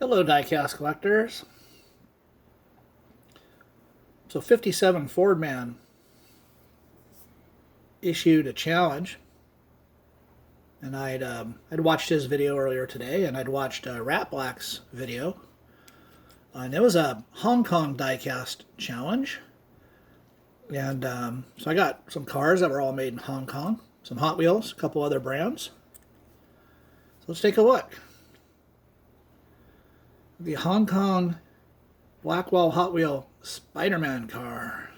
Hello, diecast collectors. So 57Fordman issued a challenge, and I'd watched his video earlier today, and I'd watched Rat Black's video, and it was a Hong Kong diecast challenge. And so I got some cars that were all made in Hong Kong, some Hot Wheels, a couple other brands. So let's take a look. The Hong Kong Blackwell Hot Wheel SpiderMan car.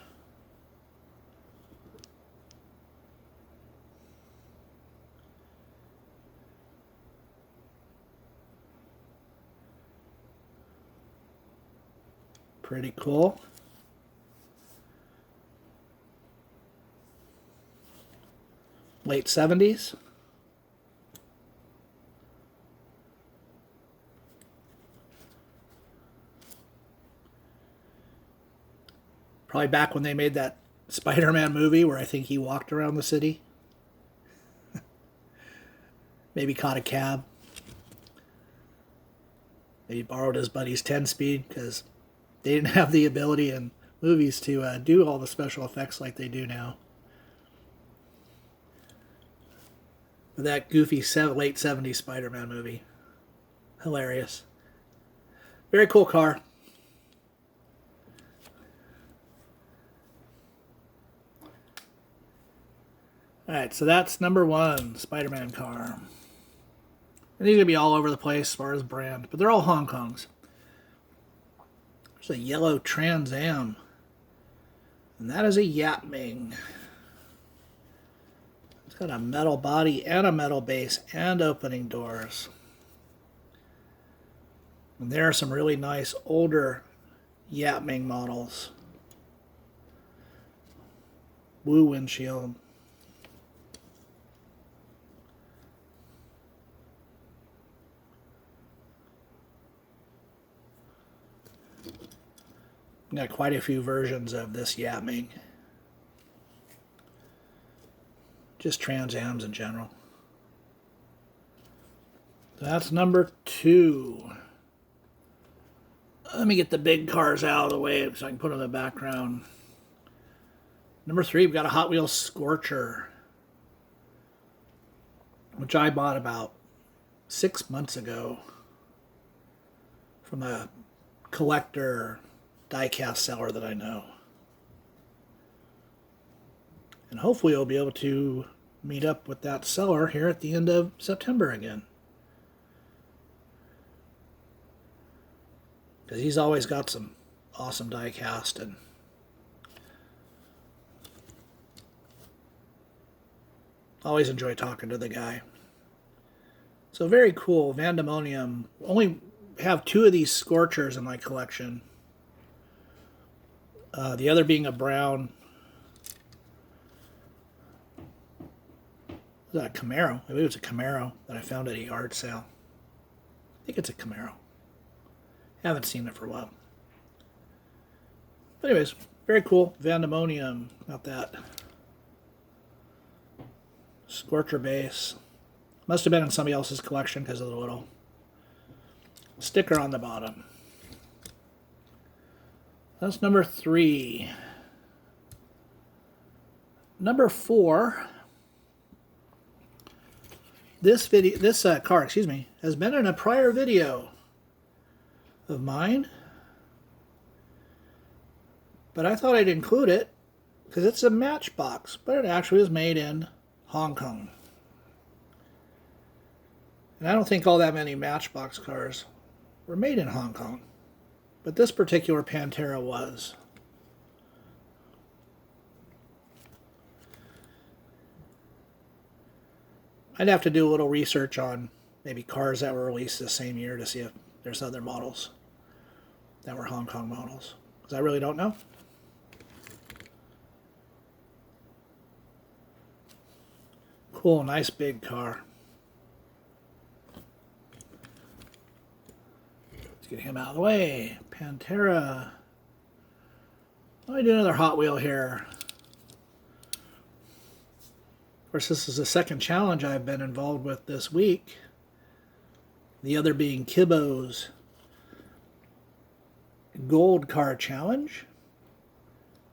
Pretty cool. Late 70s. Probably back when they made that Spider-Man movie where I think he walked around the city. Maybe caught a cab. Maybe borrowed his buddy's 10-speed because they didn't have the ability in movies to do all the special effects like they do now. But that goofy late 70s Spider-Man movie. Hilarious. Very cool car. Alright, so that's number one, Spider-Man car. And these are going to be all over the place as far as brand, but they're all Hong Kongs. There's a yellow Trans Am. And that is a Yamming. It's got a metal body and a metal base and opening doors. And there are some really nice older Yamming models. Blue windshield. Got quite a few versions of this Yamming. Just Trans Ams in general. That's number two. Let me get the big cars out of the way so I can put them in the background. Number three, we've got a Hot Wheels Scorcher, which I bought about 6 months ago from a collector diecast seller that I know. And hopefully I'll be able to meet up with that seller here at the end of September again. Because he's always got some awesome diecast, and always enjoy talking to the guy. So very cool, Vandemonium. Only have two of these Scorchers in my collection. The other being a brown. Was that a Camaro? I believe it was a Camaro that I found at a yard sale. I think it's a Camaro. Haven't seen it for a while. But anyways, very cool. Vandemonium. Got that Scorcher base. Must have been in somebody else's collection because of the little sticker on the bottom. That's number three. Number four. This car, has been in a prior video of mine, but I thought I'd include it because it's a Matchbox, but it actually was made in Hong Kong. And I don't think all that many Matchbox cars were made in Hong Kong. But this particular Pantera was. I'd have to do a little research on maybe cars that were released the same year to see if there's other models that were Hong Kong models. Because I really don't know. Cool, nice big car. Let's get him out of the way. Pantera. Let me do another Hot Wheel here. Of course, this is the second challenge I've been involved with this week. The other being Kibbo's Gold Car Challenge.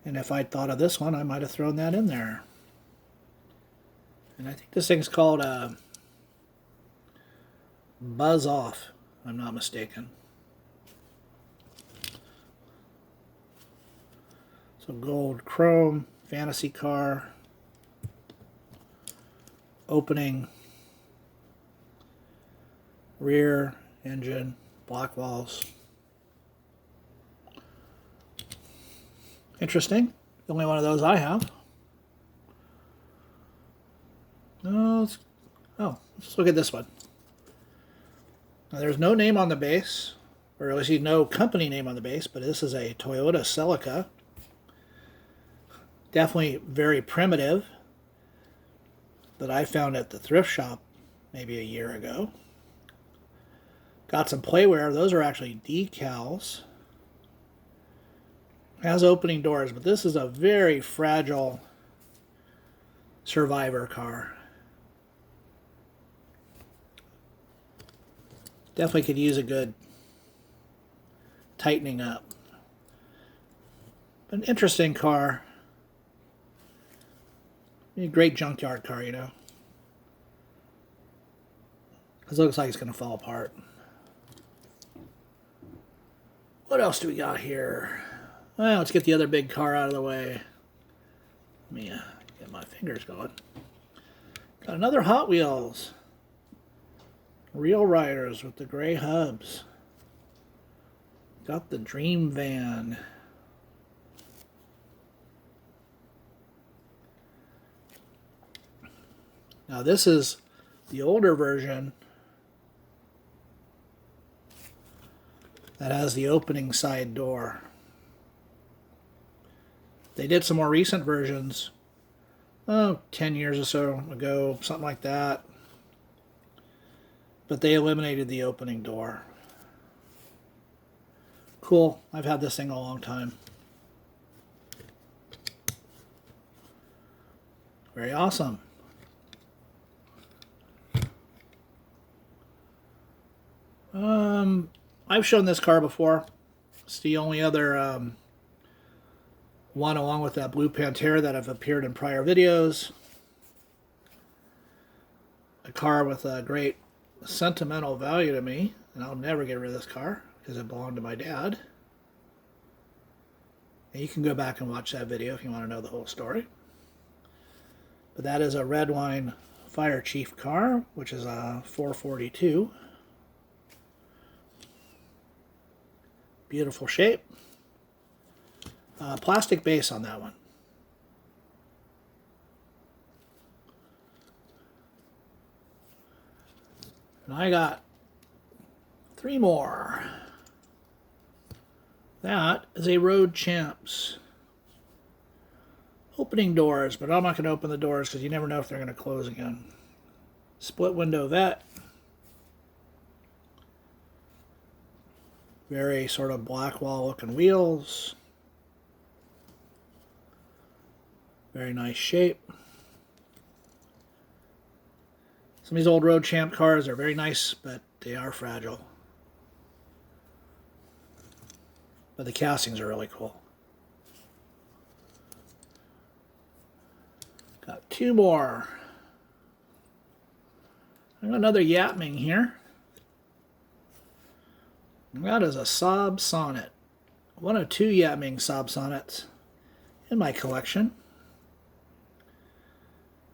And if I'd thought of this one, I might have thrown that in there. And I think this thing's called Buzz Off, if I'm not mistaken. So gold chrome, fantasy car, opening, rear engine, black walls. Interesting. The only one of those I have. Let's look at this one. Now, there's no name on the base, or at least no company name on the base, but this is a Toyota Celica. Definitely very primitive, that I found at the thrift shop maybe a year ago. Got some playware. Those are actually decals. Has opening doors, but this is a very fragile survivor car. Definitely could use a good tightening up. An interesting car. A great junkyard car, you know. Because it looks like it's going to fall apart. What else do we got here? Well, let's get the other big car out of the way. Let me get my fingers going. Got another Hot Wheels. Real Riders with the gray hubs. Got the Dream Van. Now this is the older version that has the opening side door. They did some more recent versions, 10 years or so ago, something like that. But they eliminated the opening door. Cool. I've had this thing a long time. Very awesome. I've shown this car before. It's the only other one along with that blue Pantera that have appeared in prior videos. A car with a great sentimental value to me, and I'll never get rid of this car because it belonged to my dad. And you can go back and watch that video if you want to know the whole story. But that is a Redline Fire Chief car, which is a 442. Beautiful shape. Plastic base on that one. And I got 3 more. That is a Road Champs. Opening doors, but I'm not going to open the doors because you never know if they're going to close again. Split window vet. Very sort of black wall looking wheels. Very nice shape. Some of these old Road Champ cars are very nice, but they are fragile. But the castings are really cool. Got 2 more. I got another Yamming here. And that is a Saab Sonnet. One of 2 Yamming Saab Sonnets in my collection.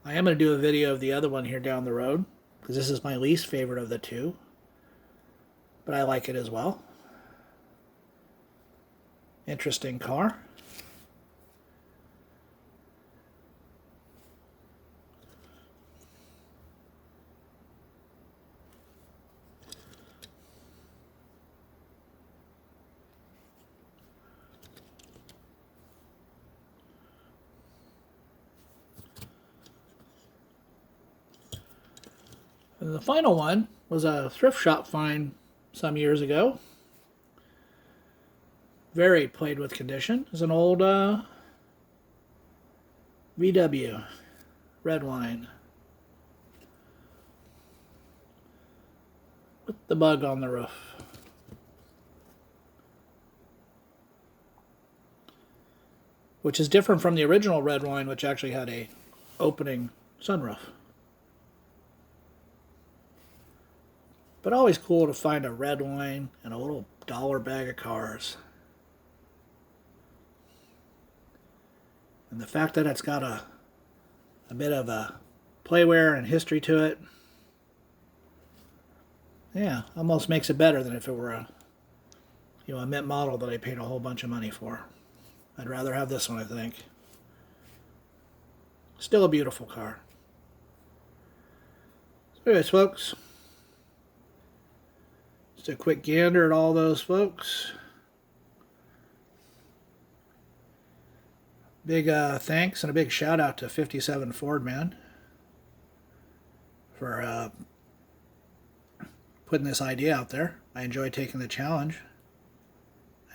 I am going to do a video of the other one here down the road, because this is my least favorite of the 2. But I like it as well. Interesting car. And the final one was a thrift shop find some years ago. Very played with condition. It's an old VW Redline with the bug on the roof. which is different from the original red wine, which actually had a opening sunroof. But always cool to find a red wine in a little dollar bag of cars. And the fact that it's got a bit of a playwear and history to it, yeah, almost makes it better than if it were a mint model that I paid a whole bunch of money for. I'd rather have this one, I think. Still a beautiful car. So anyways, folks, just a quick gander at all those folks. Big thanks and a big shout out to 57Fordman for putting this idea out there. I enjoy taking the challenge.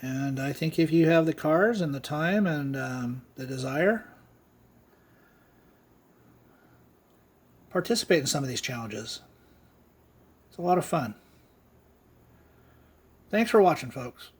And I think if you have the cars and the time and the desire, participate in some of these challenges. It's a lot of fun. Thanks for watching, folks.